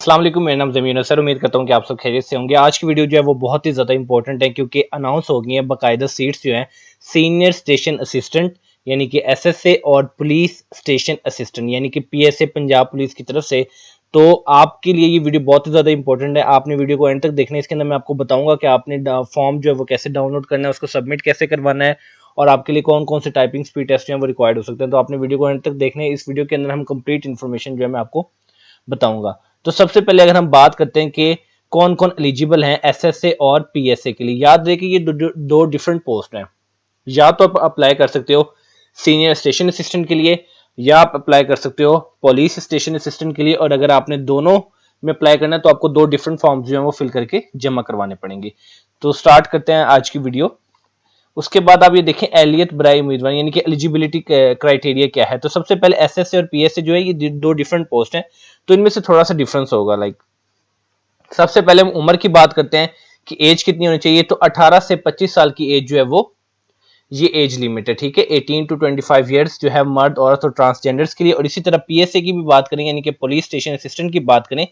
अस्सलाम वालेकुम, मेरा नाम ज़मीन है सर। उम्मीद करता हूँ कि आप सब खैरियत से होंगे। आज की वीडियो जो है वो बहुत ही ज़्यादा इंपॉर्टेंट है क्योंकि अनाउंस हो गई है बाकायदा सीट्स जो हैं सीनियर स्टेशन असिस्टेंट यानी कि एसएसए और पुलिस स्टेशन असिस्टेंट यानी कि पीएसए पंजाब पुलिस की तरफ से। तो आपके लिए ये वीडियो बहुत ही ज़्यादा इंपॉर्टेंट है, आपने वीडियो को एंड तक देखना है। इसके अंदर मैं आपको बताऊंगा कि आपने फॉर्म जो है वो कैसे डाउनलोड करना है, उसको सबमिट कैसे करवाना है और आपके लिए कौन कौन से टाइपिंग स्पीड टेस्ट जो है वो रिक्वायर्ड हो सकते हैं। तो आपने वीडियो को एंड तक देखना है। इस वीडियो के अंदर हम कंप्लीट इन्फॉर्मेशन जो है मैं आपको बताऊंगा। तो सबसे पहले अगर हम बात करते हैं कि कौन कौन एलिजिबल हैं एसएसए और पीएसए के लिए, याद रहे कि ये दो डिफरेंट पोस्ट हैं। या तो आप अप्लाई कर सकते हो सीनियर स्टेशन असिस्टेंट के लिए या आप अप्लाई कर सकते हो पुलिस स्टेशन असिस्टेंट के लिए। और अगर आपने दोनों में अप्लाई करना है तो आपको दो डिफरेंट फॉर्म्स जो हैं वो फिल करके जमा करवाने पड़ेंगे। तो स्टार्ट करते हैं आज की वीडियो। उसके बाद आप ये देखें एलियत बराए उम्मीदवार यानी कि एलिजिबिलिटी क्राइटेरिया क्या है। तो सबसे पहले एसएससी और पीएससी जो है ये दो डिफरेंट पोस्ट हैं, तो इनमें से थोड़ा सा डिफरेंस होगा। सबसे पहले हम उम्र की बात करते हैं कि एज कितनी होनी चाहिए। तो 18 से 25 साल की एज जो है वो ये एज लिमिट है, ठीक है। 18 टू 25 ईयर्स जो है मर्द औरत और ट्रांसजेंडर्स के लिए। और इसी तरह पीएसए की भी बात करें यानी कि पुलिस स्टेशन असिस्टेंट की बात करें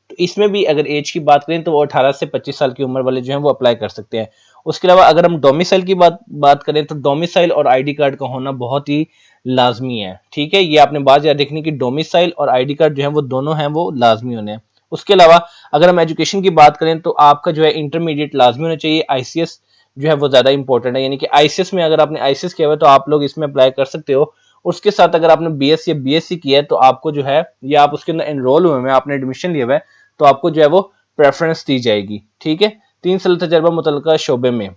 तो इसमें भी अगर एज की बात करें तो वो 18 से 25 साल की उम्र वाले जो हैं वो अप्लाई कर सकते हैं। उसके अलावा अगर हम डोमिसाइल की बात करें तो डोमिसाइल और आईडी कार्ड का होना बहुत ही लाजमी है, ठीक है। ये आपने बात याद रखनी कि डोमिसाइल और आईडी कार्ड जो है वो दोनों हैं वो लाजमी होने हैं। उसके अलावा अगर हम एजुकेशन की बात करें तो आपका जो है इंटरमीडिएट लाजमी होना चाहिए। आईसीएस जो है वो ज्यादा इंपॉर्टेंट है, यानी कि आईसीएस में अगर आपने आईसीएस किया हुआ है तो आप लोग इसमें अप्लाई कर सकते हो। उसके साथ अगर आपने बीएस या बीएससी किया है तो आपको जो है या आप उसके अंदर एनरोल हुए हैं, आपने एडमिशन लिया हुआ है तो आपको जो है वो प्रेफरेंस दी जाएगी, ठीक है। 3 साल तजर्बा मुतल्लिका शोबे में।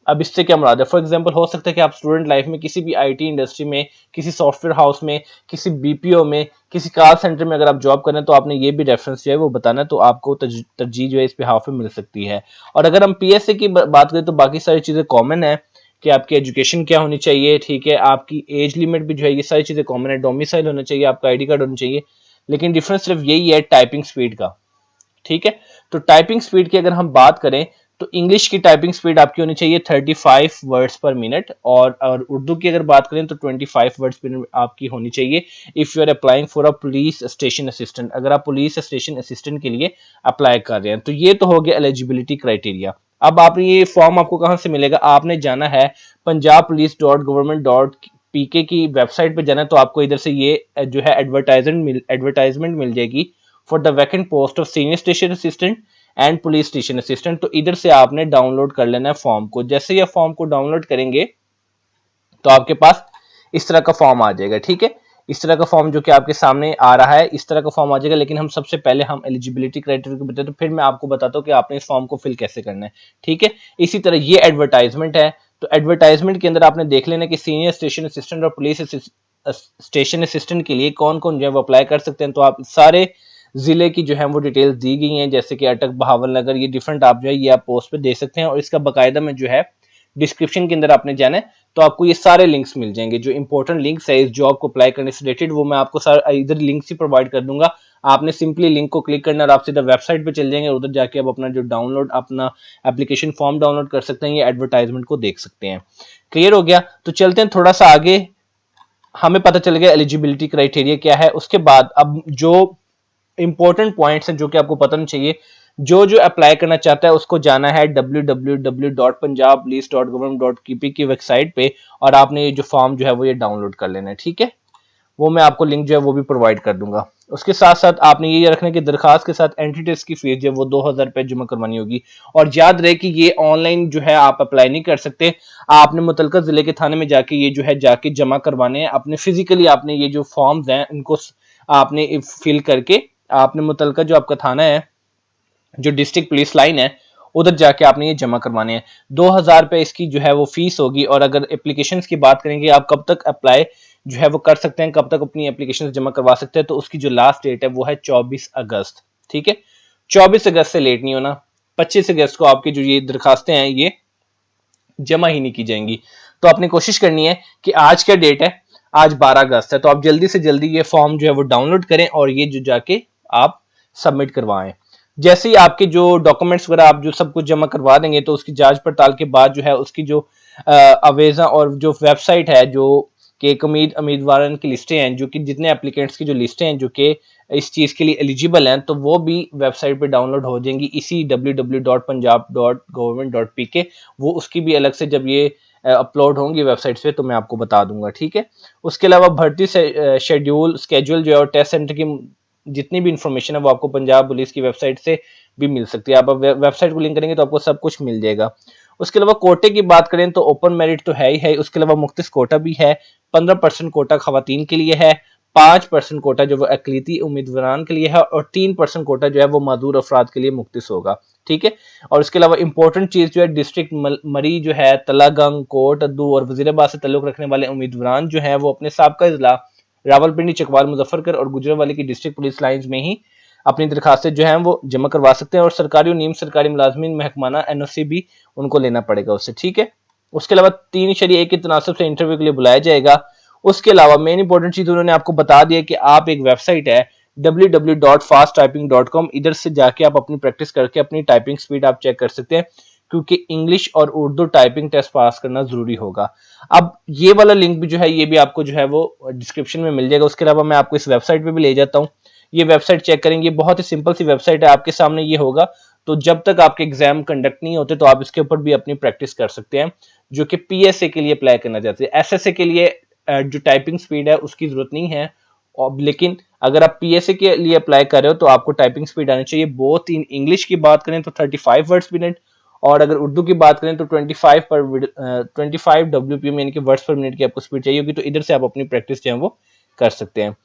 अब इससे क्या मुराद है? फॉर एग्जांपल हो सकता है कि आप स्टूडेंट लाइफ में किसी भी आईटी इंडस्ट्री में, किसी सॉफ्टवेयर हाउस में, किसी बीपीओ में, किसी कॉल सेंटर में अगर आप जॉब कर रहे हैं तो आपने ये भी रेफरेंस जो है वो बताना है, तो आपको तरजीह जो है इस बिहाफ में मिल सकती है। और अगर हम पीएसए की बात करें तो बाकी सारी चीजें कॉमन है कि आपकी एजुकेशन क्या होनी चाहिए, ठीक है, आपकी एज लिमिट भी जो है, ये सारी चीजें कॉमन है। डोमिसाइल होना चाहिए, आपका आईडी कार्ड होना चाहिए। लेकिन डिफरेंस सिर्फ यही है टाइपिंग स्पीड का, ठीक है। तो टाइपिंग स्पीड की अगर हम बात करें तो इंग्लिश की टाइपिंग स्पीड आपकी होनी चाहिए 35 वर्ड्स पर मिनट और उर्दू की अगर बात करें तो 25 वर्ड्स पर मिनट आपकी होनी चाहिए if you are applying for a police station assistant, अगर आप पुलिस स्टेशन असिस्टेंट के लिए अप्लाई कर रहे हैं। तो ये तो हो गया एलिजिबिलिटी क्राइटेरिया। अब आप ये फॉर्म आपको कहां से मिलेगा? आपने जाना है punjabpolice.government.pk की वेबसाइट पे जाना है, तो आपको इधर से ये जो है एडवर्टाइजमेंट मिल जाएगी for the vacant post of senior station assistant and police station assistant. तो इधर से आपने डाउनलोड कर लेना है फॉर्म को। जैसे ये फॉर्म को डाउनलोड करेंगे तो आपके पास इस तरह का फॉर्म आ जाएगा, ठीक है। इस तरह का फॉर्म जो कि आपके सामने आ रहा है, इस तरह का फॉर्म आ जाएगा। लेकिन हम सबसे पहले हम एलिजिबिलिटी क्राइटेरिया को बताते, तो फिर मैं आपको बताता हूँ कि आपने इस फॉर्म को फिल कैसे करना है, ठीक है। इसी तरह ये एडवर्टाइजमेंट है, तो एडवर्टाइजमेंट के अंदर आपने देख लेना कि सीनियर स्टेशन असिस्टेंट और पुलिस स्टेशन असिस्टेंट के लिए कौन कौन जो है वो अप्लाई कर सकते हैं। तो आप सारे जिले की जो है वो डिटेल्स दी गई हैं, जैसे कि अटक, बहावल नगर, ये डिफरेंट आप जो है ये आप पोस्ट पे दे सकते हैं। और इसका बाकायदा में जो है डिस्क्रिप्शन के अंदर आपने जाना है तो आपको ये सारे लिंक्स मिल जाएंगे, जो इंपॉर्टेंट लिंक्स है इस जॉब को अप्लाई करने से रिलेटेड, वो मैं आपको सारे इधर लिंक्स ही प्रोवाइड कर दूंगा। आपने सिंपली लिंक को क्लिक करना और आप सीधा वेबसाइट पे चल जाएंगे, उधर जाके आप अपना जो डाउनलोड अपना एप्लीकेशन फॉर्म डाउनलोड कर सकते हैं, ये एडवर्टाइजमेंट को देख सकते हैं। क्लियर हो गया? तो चलते हैं थोड़ा सा आगे। हमें पता चल गया एलिजिबिलिटी क्राइटेरिया क्या है। उसके बाद अब जो इंपॉर्टेंट पॉइंट्स हैं जो कि आपको पता नहीं चाहिए, जो अप्लाई करना चाहता है उसको जाना है www.punjabpolice.government.kp की वेबसाइट पे और आपने ये जो फॉर्म जो है वो ये डाउनलोड कर लेना है, ठीक है। वो मैं आपको लिंक जो है वो भी प्रोवाइड कर दूंगा। उसके साथ साथ आपने ये रखना कि दरखास्त के साथ एंट्री टेस्ट की फीस जो है वो 2000 रुपए जमा करवानी होगी। और याद रहे कि ये ऑनलाइन जो है आप अप्लाई नहीं कर सकते, आपने मुतलका जिले के थाने में जाके ये जो है जाके जमा करवाने हैं अपने फिजिकली। आपने ये जो फॉर्म्स हैं इनको आपने फिल करके आपने मुतलका जो आपका थाना है, जो डिस्ट्रिक्ट पुलिस लाइन है, उधर जाके आपने ये जमा करवाने हैं। 2000 रुपए इसकी जो है वो फीस होगी। और अगर एप्लीकेशन की बात करेंगे आप कब तक अप्लाई जो है वो कर सकते हैं, कब तक अपनी एप्लीकेशन जमा करवा सकते हैं, तो उसकी जो लास्ट डेट है वो है 24 अगस्त, ठीक है। 24 अगस्त से लेट नहीं होना। 25 अगस्त को आपकी जो ये दरखास्तें हैं ये जमा ही नहीं की जाएंगी। तो आपने कोशिश करनी है कि आज क्या डेट है, आज 12 अगस्त है, तो आप जल्दी से जल्दी ये फॉर्म जो है वो डाउनलोड करें और ये जो जाके आप सबमिट करवाएं। जैसे ही आपके जो डॉक्यूमेंट्स वगैरह आप जो सब कुछ जमा करवा देंगे तो उसकी जांच पड़ताल के बाद जो है उसकी जो अवेजा और जो वेबसाइट है, जो कि उम्मीदवारों की लिस्टें हैं, जो कि जितने एप्लीकेंट्स की जो लिस्टें हैं जो कि इस चीज़ के लिए एलिजिबल हैं, तो वो भी वेबसाइट पे डाउनलोड हो जाएंगी इसी www.punjab.government.pk। वो उसकी भी अलग से जब ये अपलोड होंगी वेबसाइट पे तो मैं आपको बता दूंगा, ठीक है। उसके अलावा भर्ती से शेड्यूल स्केड्यूल जो है और टेस्ट सेंटर की जितनी भी इंफॉर्मेशन है वो आपको पंजाब पुलिस की वेबसाइट से भी मिल सकती है। आप वेबसाइट को लिंक करेंगे तो आपको सब कुछ मिल जाएगा। उसके अलावा कोटे की बात करें तो ओपन मेरिट तो है ही है, उसके अलावा मुख्तस कोटा भी है। 15% कोटा खवातीन के लिए है, 5% कोटा जो वो अकलीती उम्मीदवारान के लिए है, और 3% कोटा जो है वो माजूर अफराद के लिए मुख्तस होगा, ठीक है। और इसके अलावा इंपॉर्टेंट चीज जो है डिस्ट्रिक्ट मरी जो है तलागंग, कोट अद्दू और वजीराबाद से ताल्लुक रखने वाले उम्मीदवारान जो है वो अपने साबका जिला रावलपिंडी, चकवाल, मुजफ्फरनगर और गुजरांवाला की डिस्ट्रिक्ट पुलिस लाइंस में ही अपनी दरखास्तें जो हैं वो जमा करवा सकते हैं, और सरकारी और नीम सरकारी मुलाजमीन महकमाना एनओसी भी उनको लेना पड़ेगा उससे, ठीक है। उसके अलावा 3/1 के तनासब से इंटरव्यू के लिए बुलाया जाएगा। उसके अलावा मेन इंपॉर्टेंट चीज उन्होंने आपको बता दिया कि आप एक वेबसाइट है www.fasttyping.com, इधर से जाके आप अपनी प्रैक्टिस करके अपनी टाइपिंग स्पीड आप चेक कर सकते हैं, क्योंकि इंग्लिश और उर्दू टाइपिंग टेस्ट पास करना जरूरी होगा। अब ये वाला लिंक भी जो है ये भी आपको जो है वो डिस्क्रिप्शन में मिल जाएगा। उसके अलावा मैं आपको इस वेबसाइट पे भी ले जाता हूँ, ये वेबसाइट चेक करेंगे, बहुत ही सिंपल सी वेबसाइट है, आपके सामने ये होगा। तो जब तक आपके एग्जाम कंडक्ट नहीं होते तो आप इसके ऊपर भी अपनी प्रैक्टिस कर सकते हैं, जो कि पीएसए के लिए अप्लाई करना चाहते हैं। एसएसए के लिए जो टाइपिंग स्पीड है उसकी जरूरत नहीं है, और लेकिन अगर आप पीएसए के लिए अप्लाई कर रहे हो तो आपको टाइपिंग स्पीड आनी चाहिए। बोथ इन इंग्लिश की बात करें तो 35 वर्ड्स पर मिनट, और अगर उर्दू की बात करें तो 25 WPM यानी कि वर्ड्स पर मिनट की आपको स्पीड चाहिए होगी। तो इधर से आप अपनी प्रैक्टिस जो है वो कर सकते हैं।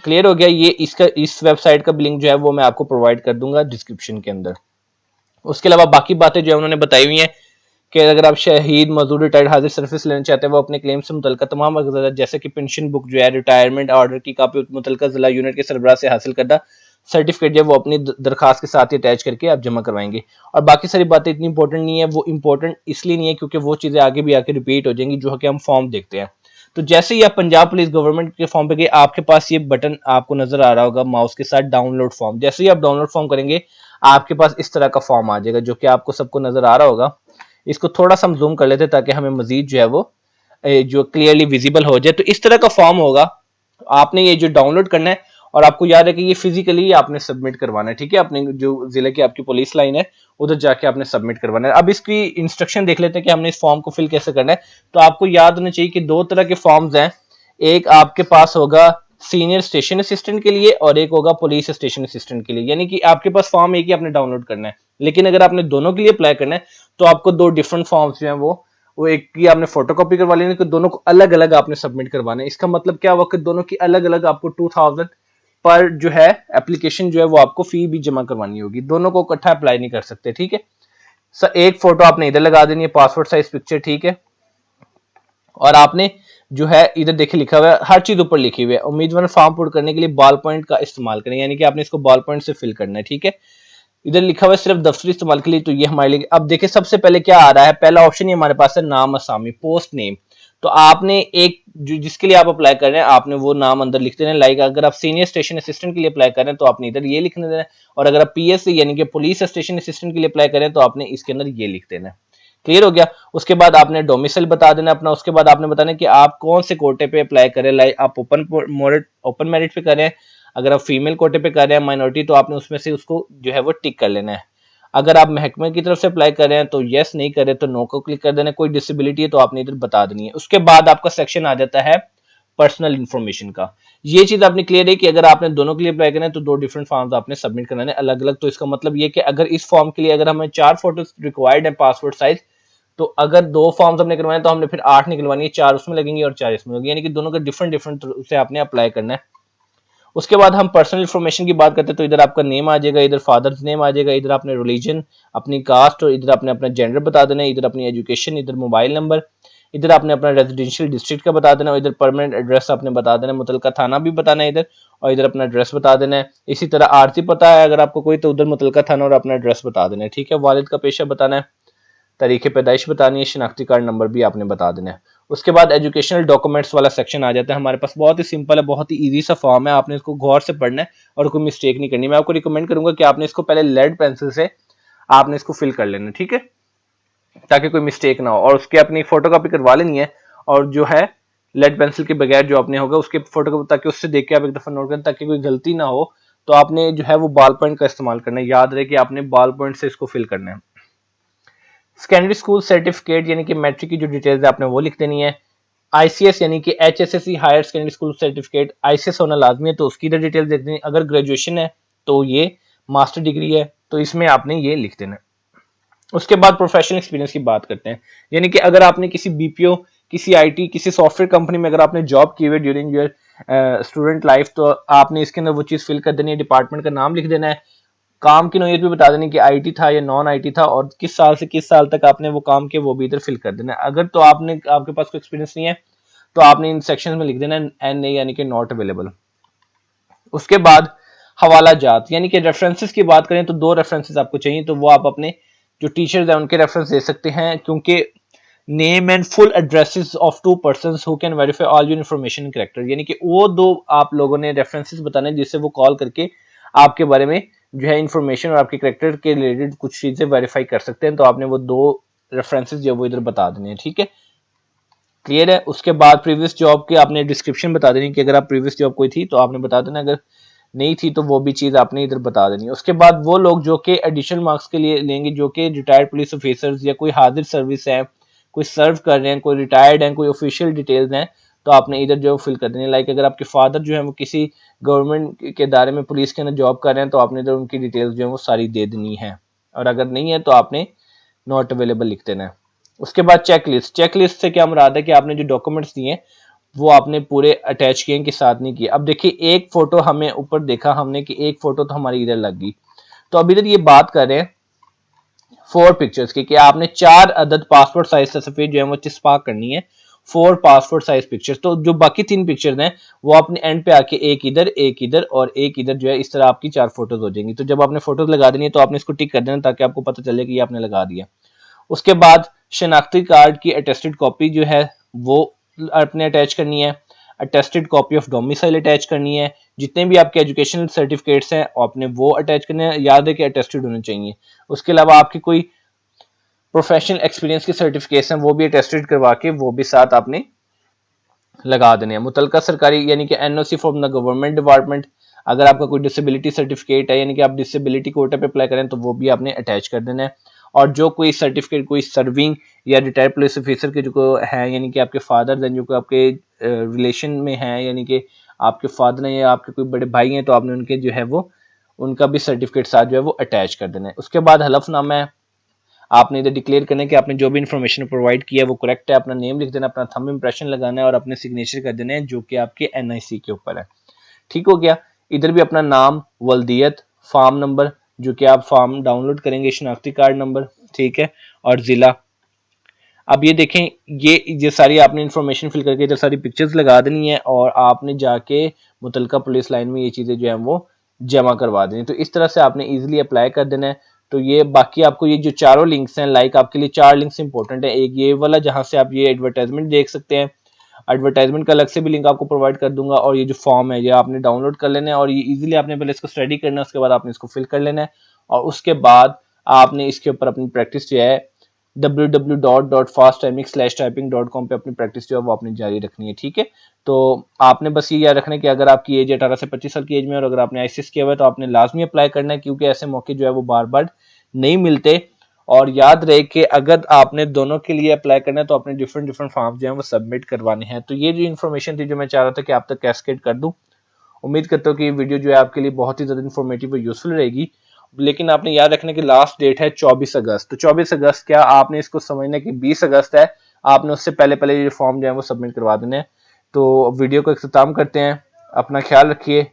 क्लियर हो गया? ये इस वेबसाइट का लिंक जो है वो मैं आपको प्रोवाइड कर दूंगा डिस्क्रिप्शन के अंदर। उसके अलावा बाकी बातें जो है उन्होंने बताई हुई हैं कि अगर आप शहीद, मजदूर, रिटायर्ड हाजिर सर्विस लेना चाहते हैं, वो अपने क्लेम से मुतल्लिका तमाम कागजात जैसे कि पेंशन बुक जो है, रिटायरमेंट ऑर्डर की कापी मुतल्लिका जिला यूनिट के सरबराह से हासिल करदा सर्टिफिकेट जो है वो अपनी दरखास्त के साथ ही अटैच करके आप जमा करवाएंगे। और बाकी सारी बातें इतनी इंपॉर्टेंट नहीं है, वो इंपॉर्टेंट इसलिए नहीं है क्योंकि वो चीज़ें आगे भी आके रिपीट हो जाएंगी जो कि हम फॉर्म देखते हैं। तो जैसे ही आप पंजाब पुलिस गवर्नमेंट के फॉर्म पे गए, आपके पास ये बटन आपको नजर आ रहा होगा माउस के साथ, डाउनलोड फॉर्म। जैसे ही आप डाउनलोड फॉर्म करेंगे आपके पास इस तरह का फॉर्म आ जाएगा, जो कि आपको सबको नजर आ रहा होगा। इसको थोड़ा सा हम जूम कर लेते हैं ताकि हमें मजीद जो है वो जो क्लियरली विजिबल हो जाए। तो इस तरह का फॉर्म होगा, आपने ये जो डाउनलोड करना है, और आपको याद है कि ये फिजिकली आपने सबमिट करवाना है, ठीक है। अपने जो जिले की आपकी पुलिस लाइन है उधर जाके आपने सबमिट करवाना है। अब इसकी इंस्ट्रक्शन देख लेते हैं कि हमने इस फॉर्म को फिल कैसे करना है। तो आपको याद होना चाहिए कि दो तरह के फॉर्म्स हैं, एक आपके पास होगा सीनियर स्टेशन असिस्टेंट के लिए और एक होगा पुलिस स्टेशन असिस्टेंट के लिए। यानी कि आपके पास फॉर्म एक ही आपने डाउनलोड करना है, लेकिन अगर आपने दोनों के लिए अप्लाई करना है तो आपको दो डिफरेंट फॉर्म्स जो हैं वो एक की आपने फोटोकॉपी करवा लेनी, तो दोनों को अलग अलग आपने सबमिट करवाना है। इसका मतलब क्या हुआ कि दोनों की अलग अलग आपको 2000 पर जो है एप्लीकेशन जो है वो आपको फी भी जमा करवानी होगी, दोनों को इकट्ठा अप्लाई नहीं कर सकते, ठीक है। एक फोटो आपने इधर लगा देनी है, पासपोर्ट साइज पिक्चर, ठीक है। और आपने जो है इधर देखिए लिखा हुआ है, हर चीज ऊपर लिखी हुई है, उम्मीदवार फॉर्म पूर्ण करने के लिए बॉल पॉइंट का इस्तेमाल करें, यानी कि आपने इसको बॉल पॉइंट से फिल करना है, ठीक है। इधर लिखा हुआ है सिर्फ दफ्तरी इस्तेमाल के लिए, तो ये हमारे लिए। अब देखिए सबसे पहले क्या आ रहा है, पहला ऑप्शन ये हमारे पास है नाम असामी, पोस्ट नेम। तो आपने एक जिसके लिए आप अप्लाई कर रहे हैं आपने वो नाम अंदर लिख देना है। लाइक अगर आप सीनियर स्टेशन असिस्टेंट के लिए अप्लाई कर रहे हैं तो आपने इधर ये लिखने देना है, और अगर आप पीएस यानी कि पुलिस स्टेशन असिस्टेंट के लिए अप्लाई कर रहे हैं तो आपने इसके अंदर ये लिख देना है। क्लियर हो गया? उसके बाद आपने डोमिसाइल बता देना अपना, उसके बाद आपने बताना कि आप कौन से कोटे पे अप्लाई करें, लाइक आप ओपन मेरिट पे करें, अगर आप फीमेल कोटे पे कर रहे हैं माइनॉरिटी तो आपने उसमें से उसको जो है वो टिक कर लेना है। अगर आप महकमे की तरफ से अप्लाई कर रहे हैं तो यस, नहीं कर रहे तो नो को क्लिक कर देना है। कोई डिसेबिलिटी है तो आपने इधर बता देनी है। उसके बाद आपका सेक्शन आ जाता है पर्सनल इन्फॉर्मेशन का। ये चीज आपने क्लियर है कि अगर आपने दोनों के लिए अप्लाई करना है तो दो डिफरेंट फॉर्म्स आपने सबमिट करना है अलग अलग। तो इसका मतलब ये कि अगर इस फॉर्म के लिए अगर हमें 4 फोटोज रिक्वायर्ड है पासपोर्ट साइज, तो अगर 2 फॉर्म्स हमने करवाए तो हमने फिर 8 निकलवानी है, 4 उसमें लगेंगे और 4 इसमें लगेंगे, यानी कि दोनों का डिफरेंट डिफरेंट से आपने अप्लाई करना है। उसके बाद हम पर्सनल इन्फॉर्मेशन की बात करते हैं, तो इधर आपका नेम आ जाएगा, इधर फादर्स नेम आ जाएगा, इधर आपने रिलीजन, अपनी कास्ट, और इधर आपने अपना जेंडर बता देना है, इधर अपनी एजुकेशन, इधर मोबाइल नंबर, इधर आपने अपना रेजिडेंशियल डिस्ट्रिक्ट का बता देना है, इधर परमानेंट एड्रेस आपने बता देना है, मुतलका थाना भी बताना है इधर, और इधर अपना एड्रेस बता देना है। इसी तरह आरसी पता है अगर आपको कोई तो उधर मुतलका थाना और अपना एड्रेस बता देना है, ठीक है। वालिद का पेशा बताना है, तारीख पैदाइश बतानी है, शनाख्ती कार्ड नंबर भी आपने बता देना है। उसके बाद एजुकेशनल डॉक्यूमेंट्स वाला सेक्शन आ जाता है हमारे पास। बहुत ही सिंपल है, बहुत ही इजी सा फॉर्म है, आपने इसको गौर से पढ़ना है और कोई मिस्टेक नहीं करनी। मैं आपको रिकमेंड करूंगा कि आपने इसको पहले लेड पेंसिल से आपने इसको फिल कर लेना, ठीक है, ताकि कोई मिस्टेक ना हो। और उसकी अपनी फोटोकॉपी करवा लेनी है, और जो है लेड पेंसिल के बगैर जो आपने होगा उसके फोटो को, ताकि उससे देख के आप एक दफा नोट करें ताकि कोई गलती ना हो, तो आपने जो है वो बॉल पॉइंट का इस्तेमाल करना है। याद रहे कि आपने बॉल पॉइंट से इसको फिल करना है। सेकेंडरी स्कूल सर्टिफिकेट यानी कि मैट्रिक की जो डिटेल्स है आपने वो लिख देनी है। आईसीएस यानी कि HSSC higher secondary school certificate, ICS होना लाजमी है तो उसकी इधर डिटेल्स देख देनी। अगर ग्रेजुएशन है तो ये, मास्टर डिग्री है तो इसमें आपने ये लिख देना है। उसके बाद प्रोफेशनल एक्सपीरियंस की बात करते हैं, यानी कि अगर आपने किसी बीपीओ, किसी आईटी, किसी सॉफ्टवेयर कंपनी में अगर आपने जॉब की हुई ड्यूरिंग योर स्टूडेंट लाइफ, तो आपने इसके अंदर वो चीज फिल कर देनी है, डिपार्टमेंट का नाम लिख देना है, काम की नौयत भी बता देनी कि आईटी था या नॉन आईटी था, और किस साल से किस साल तक आपने वो काम किया वो भी इधर फिल कर देना है। अगर तो आपके पास कोई एक्सपीरियंस नहीं है तो आपने इन सेक्शन में लिख देना है एन ए यानी कि नॉट अवेलेबल। उसके बाद हवाला जात यानी कि रेफरेंसेस की बात करें तो 2 रेफरेंसेस आपको चाहिए, तो वो आप अपने जो टीचर्स हैं उनके रेफरेंस दे सकते हैं, क्योंकि name and full addresses of 2 persons who can verify all your information character, यानी कि वो 2 आप लोगों ने रेफरेंसेस बताने जिससे वो कॉल करके आपके बारे में जो है इन्फॉर्मेशन और आपके कैरेक्टर के रिलेटेड कुछ चीजें वेरीफाई कर सकते हैं, तो आपने वो 2 रेफरेंसेस जो वो इधर बता देने हैं। ठीक है, क्लियर है। उसके बाद प्रीवियस जॉब के आपने डिस्क्रिप्शन बता देनी कि अगर आप प्रीवियस जॉब कोई थी तो आपने बता देना, अगर नहीं थी तो वो भी चीज आपने इधर बता देनी है। उसके बाद वो लोग जो कि एडिशनल मार्क्स के लिए लेंगे, जो कि रिटायर्ड पुलिस ऑफिसर्स या कोई हाजिर सर्विस है, कोई सर्व कर रहे हैं, कोई रिटायर्ड हैं, कोई ऑफिशियल डिटेल्स हैं, तो आपने इधर जो फिल कर देनी है। लाइक अगर आपके फादर जो है वो किसी गवर्नमेंट के इदारे में पुलिस के अंदर जॉब कर रहे हैं तो आपने इधर उनकी डिटेल्स जो है वो सारी दे देनी है, और अगर नहीं है तो आपने नॉट अवेलेबल लिख देना है। उसके बाद चेकलिस्ट से क्या मुराद है कि आपने जो डॉक्यूमेंट्स दिए वो आपने पूरे अटैच किए कि साथ नहीं किए। अब देखिए एक फोटो हमें ऊपर देखा हमने कि एक फोटो तो हमारी इधर लग गई, तो अब इधर ये बात कर रहे हैं 4 पिक्चर्स की कि आपने 4 अदद पासपोर्ट साइज तस्वीर जो है वो चिपका करनी है, 4 पासपोर्ट साइज पिक्चर्स। तो जो बाकी 3 पिक्चर्स हैं वो आपने एंड पे आके एक इधर और एक इधर जो है इस तरह आपकी 4 फोटोज हो जाएंगी। तो जब आपने फोटोज लगा देनी है तो आपने इसको टिक कर देना ताकि आपको पता चले कि ये आपने लगा दिया। उसके बाद शनाख्ती कार्ड की अटेस्टेड कॉपी जो है वो आपने अटैच करनी है, attested copy of domicile attach करनी है, जितने भी आपके एजुकेशनल सर्टिफिकेट्स हैं आपने वो अटैच करने हैं, याद है कि अटेस्टेड होने चाहिए। उसके अलावा आपकी कोई प्रोफेशनल एक्सपीरियंस की सर्टिफिकेट्स हैं वो भी अटेस्टेड करवा के वो भी साथ आपने लगा देने हैं। मुतलका सरकारी यानी कि NOC from the government department, अगर आपका कोई डिसेबिलिटी सर्टिफिकेट है यानी कि आप डिसेबिलिटी कोटा पे अप्लाई करें तो वो भी आपने अटैच कर देना है। और जो कोई सर्टिफिकेट कोई सर्विंग या रिटायर्ड पुलिस ऑफिसर के जो है यानी कि आपके फादर हैं जो आपके रिलेशन में हैं, यानी कि आपके फादर हैं या आपके कोई बड़े भाई हैं, तो आपने उनके जो है वो उनका भी सर्टिफिकेट साथ जो है वो अटैच कर देना है। उसके बाद हलफनामा है, आपने इधर डिक्लेयर करना है कि आपने जो भी इन्फॉर्मेशन प्रोवाइड किया है वो करेक्ट है, अपना नेम लिख देना, अपना थंब इंप्रेशन लगाना है और अपने सिग्नेचर कर देना है जो कि आपके एनआईसी के ऊपर है। ठीक हो गया। इधर भी अपना नाम, वल्दियत, फार्म नंबर जो कि आप फॉर्म डाउनलोड करेंगे, शनाख्ती कार्ड नंबर, ठीक है, और जिला। अब ये देखें ये सारी आपने इन्फॉर्मेशन फिल करके इधर सारी पिक्चर्स लगा देनी है और आपने जाके मुतलका पुलिस लाइन में ये चीज़ें जो है वो जमा करवा देनी। तो इस तरह से आपने इजीली अप्लाई कर देना है। तो ये बाकी आपको ये जो चारों लिंक्स हैं, लाइक आपके लिए 4 लिंक्स इंपॉर्टेंट है। एक ये वाला जहां से आप ये एडवर्टाइजमेंट देख सकते हैं, एडवर्टाइजमेंट का अलग से भी लिंक आपको प्रोवाइड कर दूंगा, और ये जो फॉर्म है ये आपने डाउनलोड कर लेना है और ये इजीली आपने पहले इसको स्टडी करना है, उसके बाद आपने इसको फिल कर लेना है और उसके बाद आपने इसके ऊपर अपनी प्रैक्टिस जो है www.fasttiming/typing.com पे अपनी प्रैक्टिस जो है वो आपने जारी रखनी है। ठीक है, तो आपने बस ये याद रखना है कि अगर आपकी एज 18 से 25 साल की एज में और अगर आपने आईसीएस किया हुआ है तो आपने लाजमी अप्लाई करना है, क्योंकि ऐसे मौके जो है वो बार बार नहीं मिलते। और याद रहे कि अगर आपने दोनों के लिए अप्लाई करना है तो अपने डिफरेंट फॉर्म जो है वो सबमिट करवाने हैं। तो ये जो इन्फॉर्मेशन थी जो मैं चाह रहा था कि आप तक कैस्केड कर दूं, उम्मीद करता हूँ कि ये वीडियो जो है आपके लिए बहुत ही ज्यादा इन्फॉर्मेटिव और यूजफुल रहेगी। लेकिन आपने याद रखना कि लास्ट डेट है 24 अगस्त। तो 24 अगस्त क्या आपने इसको समझना कि 20 अगस्त है, आपने उससे पहले ये फॉर्म जो है वो सबमिट करवा देने हैं। तो वीडियो को इख्तिताम करते हैं, अपना ख्याल रखिए,